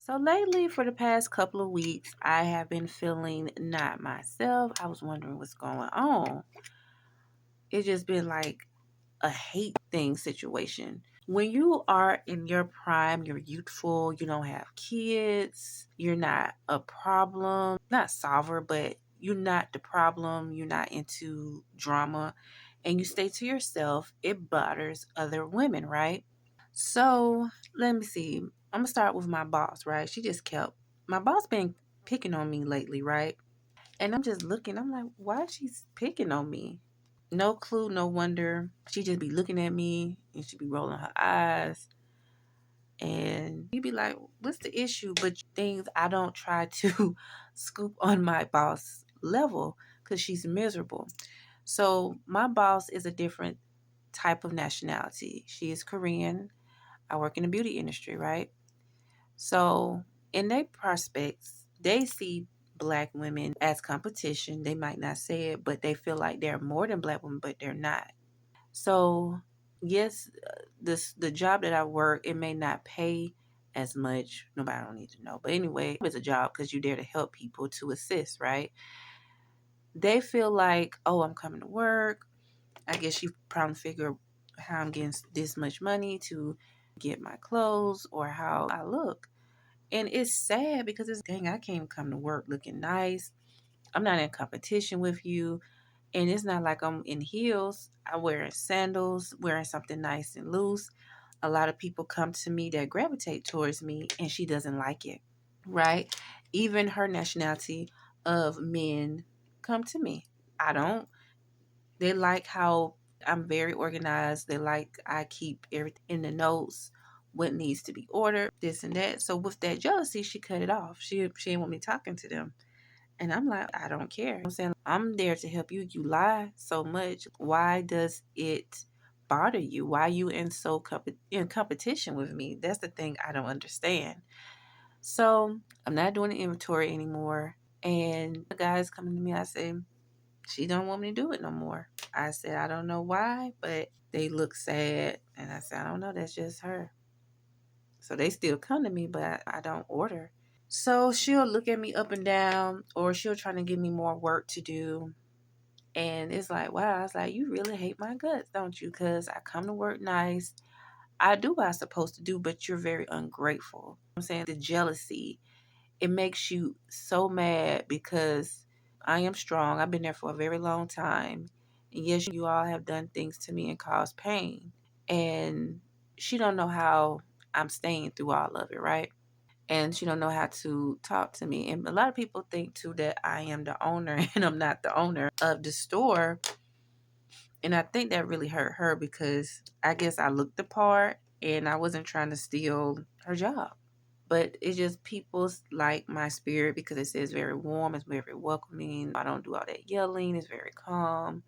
So lately, for the past couple of weeks, I have been feeling not myself. I was wondering what's going on. It's just been like a hate thing situation. When you are in your prime, you're youthful, you don't have kids, you're not a problem, not solver, but you're not the problem, you're not into drama, and you stay to yourself, it bothers other women, right? So let me see. I'm gonna start with my boss, right? My boss been picking on me lately, right? And I'm just looking, I'm like, why is she picking on me? No clue, no wonder. She just be looking at me and she be rolling her eyes. And you be like, what's the issue? But things I don't try to scoop on my boss level because she's miserable. So my boss is a different type of nationality. She is Korean. I work in the beauty industry, right? So in their prospects, they see black women as competition. They might not say it, but they feel like they're more than black women, but they're not. So yes, the job that I work, it may not pay as much. Nobody don't need to know. But anyway, it's a job because you're there to help people to assist, right? They feel like, oh, I'm coming to work. I guess you probably figure how I'm getting this much money to get my clothes or how I look. And it's sad because it's dang, I can't come to work looking nice. I'm not in competition with you. And it's not like I'm in heels. I'm wearing sandals, wearing something nice and loose. A lot of people come to me that gravitate towards me and she doesn't like it. Right? Even her nationality of men come to me. I don't. They like how I'm very organized. They like I keep everything in the notes, what needs to be ordered, this and that. So with that jealousy, she cut it off. She didn't want me talking to them. And I'm like, I don't care. I'm saying I'm there to help you. You lie so much. Why does it bother you? Why are you in competition with me? That's the thing I don't understand. So I'm not doing the inventory anymore. And the guy's coming to me. I say, she don't want me to do it no more. I said, I don't know why, but they look sad. And I said, I don't know, that's just her. So they still come to me, but I don't order. So she'll look at me up and down, or she'll try to give me more work to do. And it's like, wow, I was like, you really hate my guts, don't you? Because I come to work nice. I do what I'm supposed to do, but you're very ungrateful. I'm saying the jealousy, it makes you so mad because I am strong. I've been there for a very long time. And yes, you all have done things to me and caused pain. And she don't know how I'm staying through all of it, right? And she don't know how to talk to me. And a lot of people think too that I am the owner and I'm not the owner of the store. And I think that really hurt her because I guess I looked the part and I wasn't trying to steal her job. But it's just people's like my spirit because it says very warm, it's very welcoming. I don't do all that yelling, it's very calm.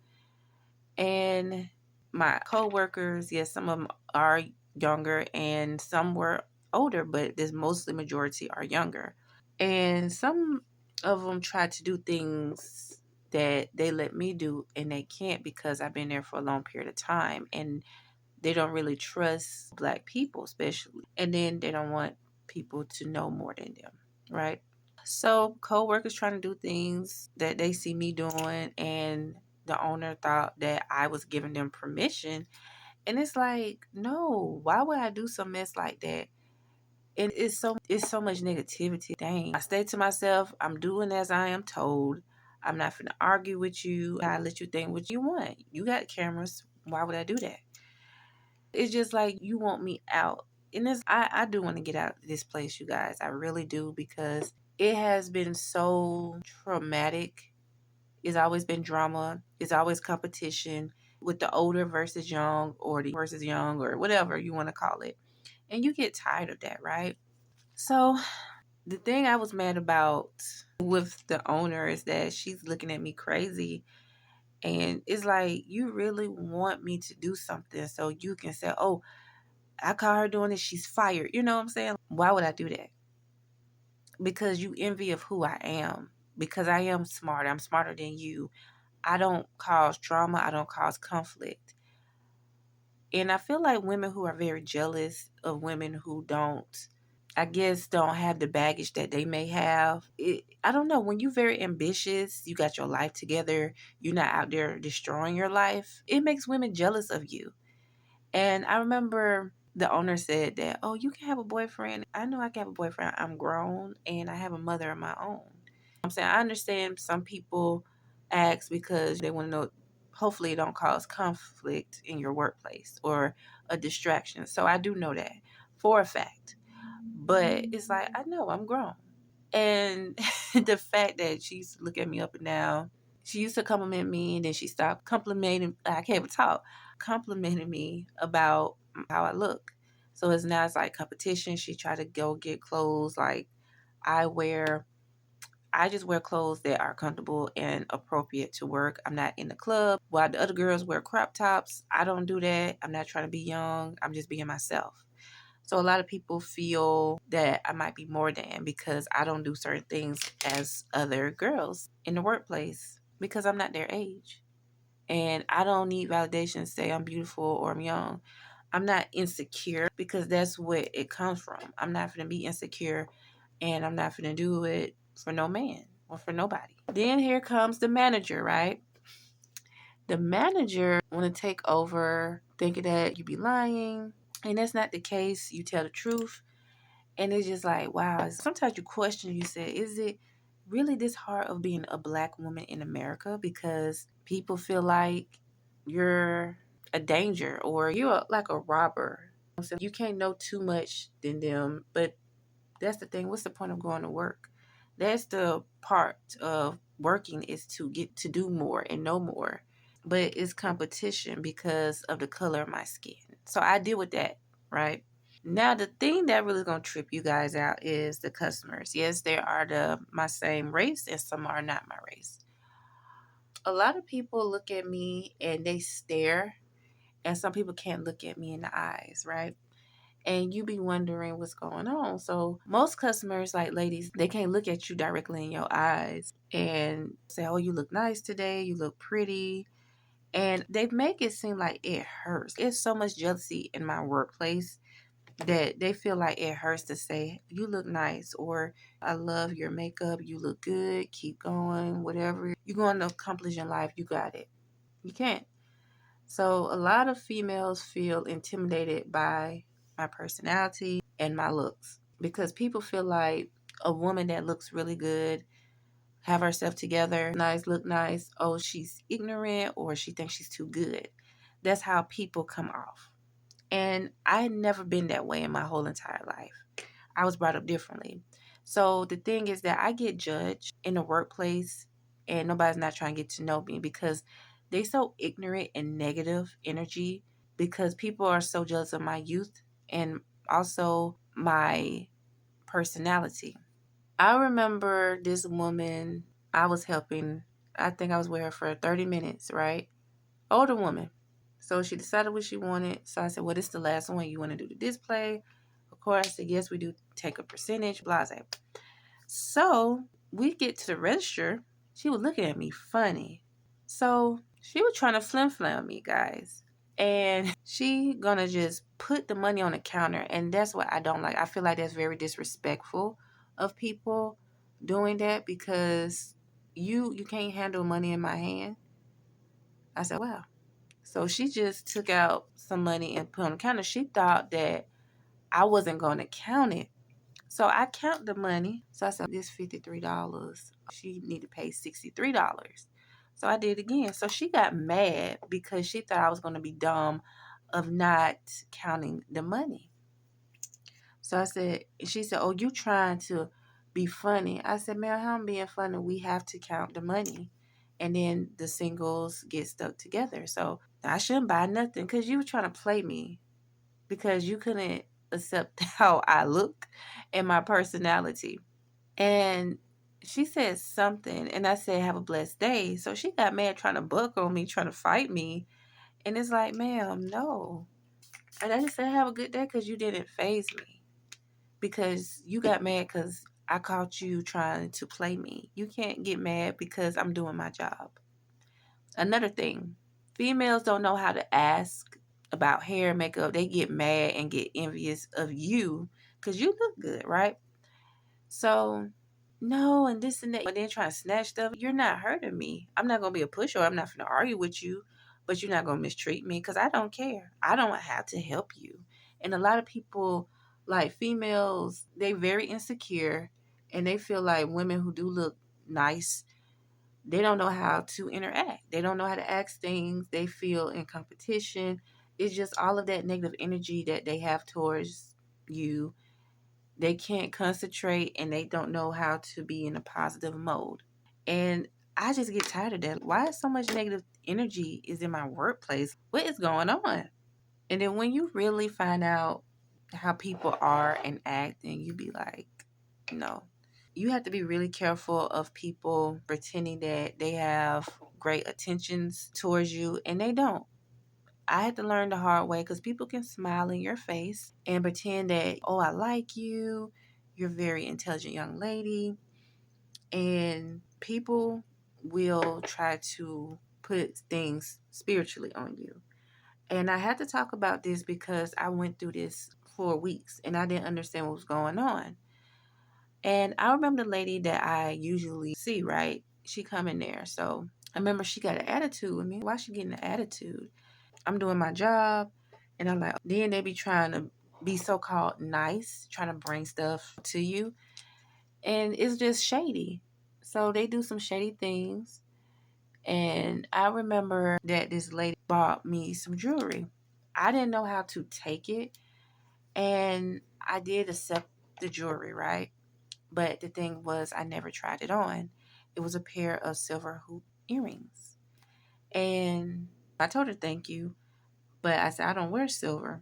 And my coworkers, yes, some of them are younger and some were older, but this mostly majority are younger. And some of them try to do things that they let me do and they can't because I've been there for a long period of time and they don't really trust black people especially. And then they don't want people to know more than them, right? So co-workers trying to do things that they see me doing and the owner thought that I was giving them permission. And it's like, no, why would I do some mess like that? And it's so much negativity. Dang. I stay to myself. I'm doing as I am told. I'm not finna argue with you. I let you think what you want. You got cameras. Why would I do that? It's just like you want me out. And I do want to get out of this place, you guys. I really do because it has been so traumatic. It's always been drama. It's always competition with the older versus young or the versus young or whatever you want to call it. And you get tired of that, right? So the thing I was mad about with the owner is that she's looking at me crazy. And it's like, you really want me to do something so you can say, oh, I caught her doing this, she's fired. You know what I'm saying? Why would I do that? Because you envy of who I am. Because I am smart. I'm smarter than you. I don't cause drama. I don't cause conflict. And I feel like women who are very jealous of women who don't, I guess don't have the baggage that they may have. I don't know. When you're very ambitious, you got your life together, you're not out there destroying your life, it makes women jealous of you. And I remember the owner said that, oh, you can have a boyfriend. I know I can have a boyfriend. I'm grown and I have a mother of my own. I'm saying I understand some people ask because they want to know, hopefully it don't cause conflict in your workplace or a distraction. So I do know that for a fact. But it's like, I know I'm grown. And the fact that she used to look at me up and down, she used to compliment me and then she stopped complimenting. I can't even talk. Complimenting me about how I look. So it's like competition. She tried to go get clothes like I wear. I just wear clothes that are comfortable and appropriate to work. I'm not in the club. While the other girls wear crop tops, I don't do that. I'm not trying to be young. I'm just being myself. So a lot of people feel that I might be more than because I don't do certain things as other girls in the workplace because I'm not their age. And I don't need validation to say I'm beautiful or I'm young. I'm not insecure because that's what it comes from. I'm not going to be insecure and I'm not going to do it for no man or for nobody. Then here comes the manager, right? The manager want to take over thinking that you be lying. And that's not the case. You tell the truth. And it's just like, wow. Sometimes you question, you say, is it really this hard of being a black woman in America? Because people feel like you're a danger or you're like a robber. So you can't know too much than them. But that's the thing. What's the point of going to work? That's the part of working is to get to do more and know more. But it's competition because of the color of my skin. So I deal with that, right? Now, the thing that really gonna trip you guys out is the customers. Yes, there are my same race, and some are not my race. A lot of people look at me and they stare, and some people can't look at me in the eyes, right? And you be wondering what's going on. So most customers, like ladies, they can't look at you directly in your eyes and say, "Oh, you look nice today. You look pretty." And they make it seem like it hurts. It's so much jealousy in my workplace that they feel like it hurts to say, you look nice, or I love your makeup, you look good, keep going, whatever you're going to accomplish in life, you got it. You can't. So a lot of females feel intimidated by my personality and my looks because people feel like a woman that looks really good, have herself together, nice, look nice, oh, she's ignorant or she thinks she's too good. That's how people come off. And I had never been that way in my whole entire life. I was brought up differently. So the thing is that I get judged in the workplace and nobody's not trying to get to know me because they so ignorant and negative energy because people are so jealous of my youth and also my personality. I remember this woman I was helping. I think I was with her for 30 minutes, right? Older woman. So she decided what she wanted. So I said, well, this is the last one. You want to do the display? Of course, I said, yes, we do take a percentage, blase. So we get to the register. She was looking at me funny. So she was trying to flim me, guys. And she gonna just put the money on the counter. And that's what I don't like. I feel like that's very disrespectful of people doing that because you can't handle money in my hand. I said, wow. So she just took out some money and put on the counter. She thought that I wasn't going to count it. So I count the money. So I said, this $53. She need to pay $63. So I did again. So she got mad because she thought I was going to be dumb of not counting the money. So she said, oh, you trying to be funny. I said, man, how I'm being funny? We have to count the money. And then the singles get stuck together. So I shouldn't buy nothing because you were trying to play me because you couldn't accept how I look and my personality. And she said something, and I said, have a blessed day. So she got mad trying to buck on me, trying to fight me. And it's like, ma'am, no. And I just said, have a good day because you didn't faze me. Because you got mad because I caught you trying to play me. You can't get mad because I'm doing my job. Another thing, females don't know how to ask about hair and makeup. They get mad and get envious of you because you look good, right? So, no, and this and that, and then trying to snatch stuff. You're not hurting me. I'm not gonna be a pushover. I'm not gonna argue with you, but you're not gonna mistreat me because I don't care. I don't have to help you. And a lot of people, like females, they very insecure, and they feel like women who do look nice, they don't know how to interact. They don't know how to ask things. They feel in competition. It's just all of that negative energy that they have towards you. They can't concentrate and they don't know how to be in a positive mode. And I just get tired of that. Why is so much negative energy is in my workplace? What is going on? And then when you really find out how people are and act, and you be like, no. You have to be really careful of people pretending that they have great attentions towards you and they don't. I had to learn the hard way because people can smile in your face and pretend that, oh, I like you. You're a very intelligent young lady. And people will try to put things spiritually on you. And I had to talk about this because I went through this for weeks and I didn't understand what was going on. And I remember the lady that I usually see, right? She come in there. So I remember she got an attitude with me. Why she getting an attitude? I'm doing my job. And I'm like, then they be trying to be so-called nice, trying to bring stuff to you. And it's just shady. So they do some shady things. And I remember that this lady bought me some jewelry. I didn't know how to take it. And I did accept the jewelry, right? But the thing was, I never tried it on. It was a pair of silver hoop earrings. And I told her thank you, but I said, I don't wear silver.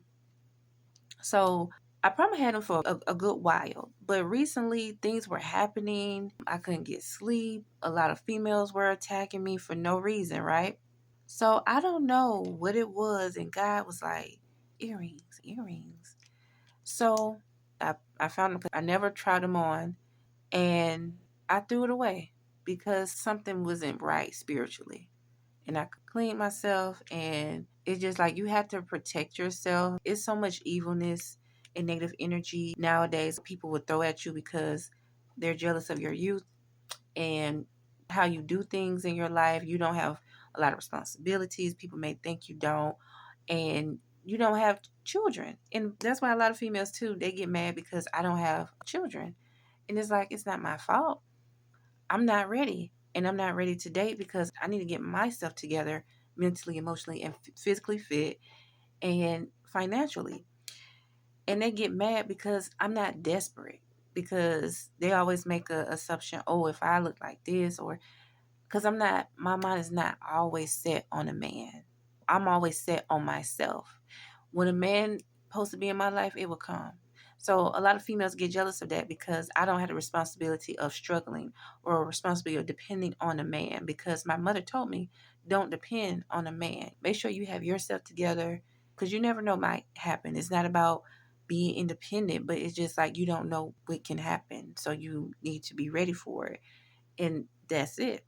So I probably had them for a good while. But recently, things were happening. I couldn't get sleep. A lot of females were attacking me for no reason, right? So I don't know what it was. And God was like, earrings, earrings. So I found them. I never tried them on. And I threw it away because something wasn't right spiritually. And I cleaned myself, and it's just like you have to protect yourself. It's so much evilness and negative energy nowadays people would throw at you because they're jealous of your youth and how you do things in your life. You don't have a lot of responsibilities. People may think you don't, and you don't have children. And that's why a lot of females too, they get mad because I don't have children. And it's like, it's not my fault. I'm not ready. And I'm not ready to date because I need to get myself together mentally, emotionally, and physically fit and financially. And they get mad because I'm not desperate because they always make a assumption, oh, if I look like this, or because I'm not, my mind is not always set on a man. I'm always set on myself. When a man supposed to be in my life, it will come. So a lot of females get jealous of that because I don't have the responsibility of struggling or responsibility of depending on a man because my mother told me, don't depend on a man. Make sure you have yourself together because you never know what might happen. It's not about being independent, but it's just like you don't know what can happen. So you need to be ready for it. And that's it.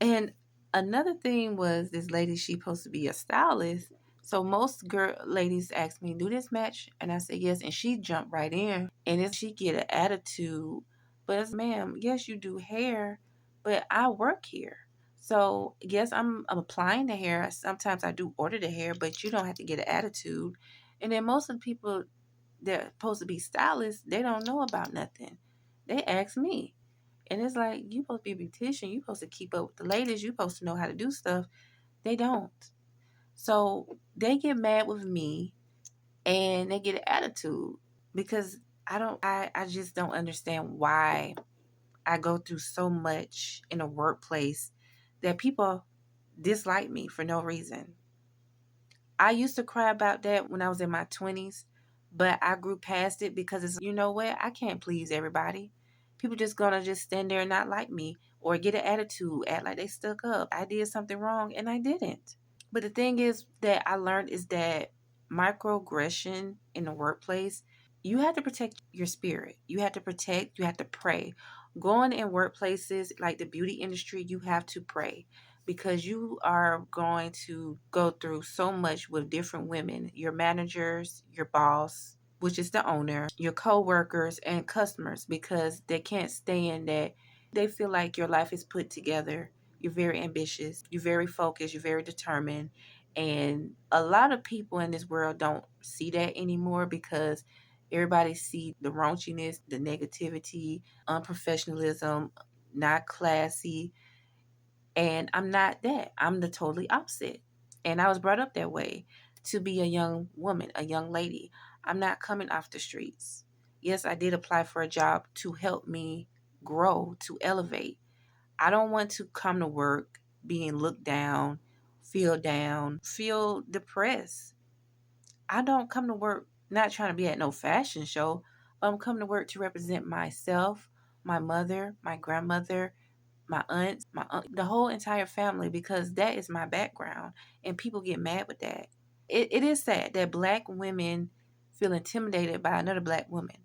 And another thing was this lady, she supposed to be a stylist. So most girl ladies ask me, do this match? And I said yes. And she jumped right in. And it's, she get an attitude. But it's, ma'am, yes, you do hair, but I work here. So yes, I'm applying the hair. Sometimes I do order the hair, but you don't have to get an attitude. And then most of the people that are supposed to be stylists, they don't know about nothing. They ask me. And it's like, you supposed to be a beautician. You supposed to keep up with the ladies. You supposed to know how to do stuff. They don't. So they get mad with me and they get an attitude because I just don't understand why I go through so much in a workplace that people dislike me for no reason. I used to cry about that when I was in my 20s, but I grew past it because it's, you know what? I can't please everybody. People just gonna just stand there and not like me or get an attitude, act like they stuck up. I did something wrong and I didn't. But the thing is that I learned is that microaggression in the workplace, you have to protect your spirit. You have to protect, you have to pray. Going in workplaces like the beauty industry, you have to pray because you are going to go through so much with different women, your managers, your boss. which is the owner, your co-workers and customers, because they can't stand that. They feel like your life is put together. You're very ambitious, you're very focused, you're very determined. And a lot of people in this world don't see that anymore because everybody see the raunchiness, the negativity, unprofessionalism, not classy. And I'm not that. I'm the totally opposite. And I was brought up that way, to be a young woman, a young lady. I'm not coming off the streets. Yes, I did apply for a job to help me grow, to elevate. I don't want to come to work being looked down, feel depressed. I don't come to work not trying to be at no fashion show, but I'm coming to work to represent myself, my mother, my grandmother, my aunts, the whole entire family, because that is my background. And people get mad with that. It is sad that black women feel intimidated by another black woman.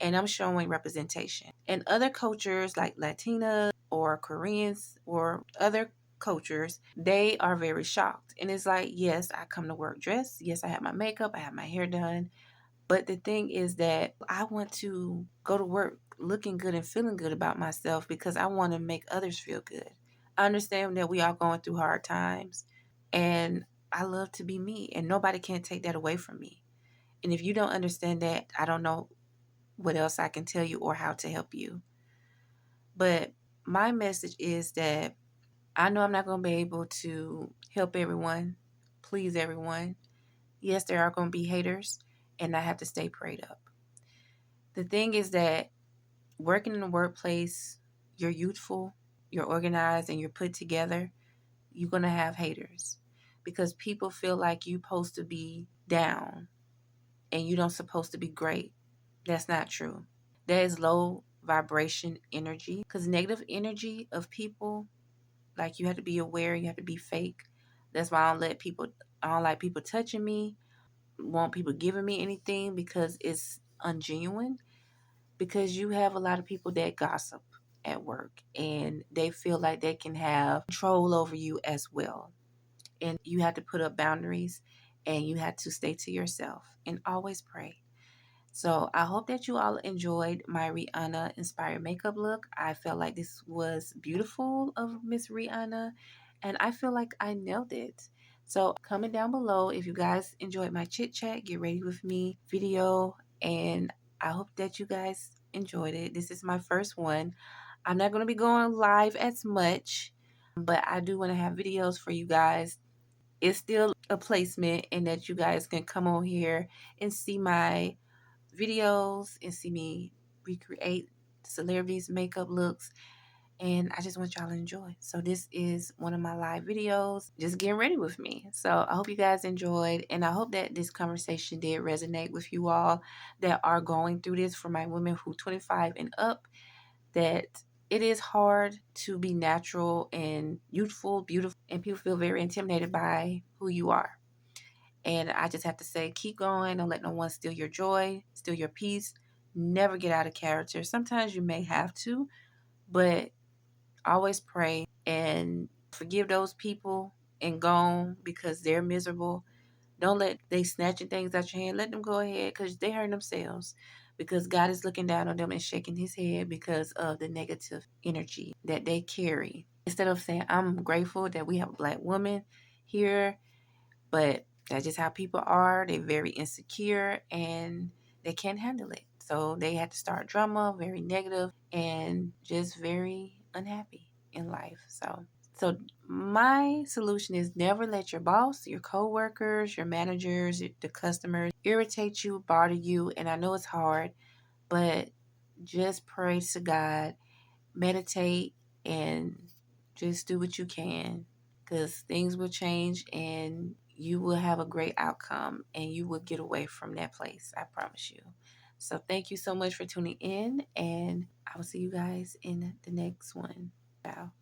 And I'm showing representation. And other cultures like Latinas or Koreans or other cultures, they are very shocked. And it's like, yes, I come to work dressed. Yes, I have my makeup, I have my hair done. But the thing is that I want to go to work looking good and feeling good about myself because I want to make others feel good. I understand that we are going through hard times, and I love to be me, and nobody can take that away from me. And if you don't understand that, I don't know what else I can tell you or how to help you. But my message is that I know I'm not going to be able to help everyone, please everyone. Yes, there are going to be haters, and I have to stay prayed up. The thing is that working in the workplace, you're youthful, you're organized, and you're put together, you're going to have haters because people feel like you're supposed to be down and you don't supposed to be great. That's not true. That is low vibration energy, because negative energy of people, like, you have to be aware, you have to be fake. That's why I don't like people touching me, want people giving me anything, because it's ungenuine. Because you have a lot of people that gossip at work and they feel like they can have control over you as well. And you have to put up boundaries and you have to stay to yourself and always pray. So I hope that you all enjoyed my Rihanna inspired makeup look. I felt like this was beautiful of Miss Rihanna, and I feel like I nailed it. So comment down below if you guys enjoyed my chit chat, get ready with me video, and I hope that you guys enjoyed it. This is my first one. I'm not going to be going live as much, but I do want to have videos for you guys. It's still a placement, and that you guys can come on here and see my videos and see me recreate celebrities' makeup looks. And I just want y'all to enjoy. So this is one of my live videos, just getting ready with me. So I hope you guys enjoyed, and I hope that this conversation did resonate with you all that are going through this. For my women who 25 and up, that it is hard to be natural and youthful, beautiful, and people feel very intimidated by who you are. And I just have to say, keep going. Don't let no one steal your joy, steal your peace. Never get out of character. Sometimes you may have to, but always pray and forgive those people and go on because they're miserable. Don't let they snatching things out your hand. Let them go ahead because they hurt themselves. Because God is looking down on them and shaking his head because of the negative energy that they carry. Instead of saying, I'm grateful that we have a black woman here, but that's just how people are. They're very insecure and they can't handle it. So they had to start drama, very negative, and just very unhappy in life. So my solution is never let your boss, your coworkers, your managers, the customers irritate you, bother you. And I know it's hard, but just pray to God, meditate, and just do what you can, because things will change and you will have a great outcome and you will get away from that place. I promise you. So thank you so much for tuning in, and I will see you guys in the next one. Ciao.